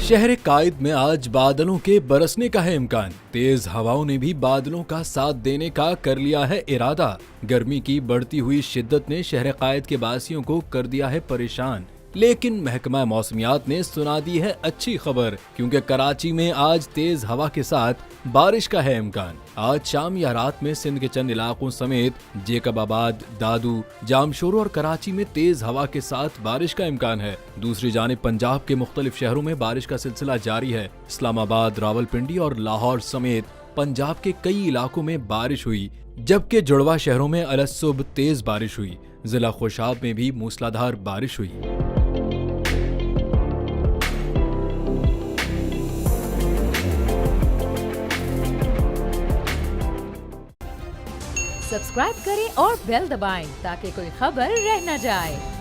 शहर कायद में आज बादलों के बरसने का है इम्कान। तेज हवाओं ने भी बादलों का साथ देने का कर लिया है इरादा। गर्मी की बढ़ती हुई शिद्दत ने शहर कायद के वासियों को कर दिया है परेशान। लेकिन महकमा मौसमियात ने सुना दी है अच्छी खबर, क्योंकि कराची में आज तेज हवा के साथ बारिश का है इम्कान। आज शाम या रात में सिंध के चंद इलाकों समेत जेकबाबाद, दादू, जामशोरो और कराची में तेज हवा के साथ बारिश का इम्कान है। दूसरी जानिब पंजाब के मुख्तलिफ शहरों में बारिश का सिलसिला जारी है। इस्लामाबाद, रावलपिंडी और लाहौर समेत पंजाब के कई इलाकों में बारिश हुई, जबकि जुड़वा शहरों में अलसुब तेज बारिश हुई। जिला खुशाब में भी मूसलाधार बारिश हुई। सब्सक्राइब करें और बेल दबाएं ताकि कोई खबर रह न जाए।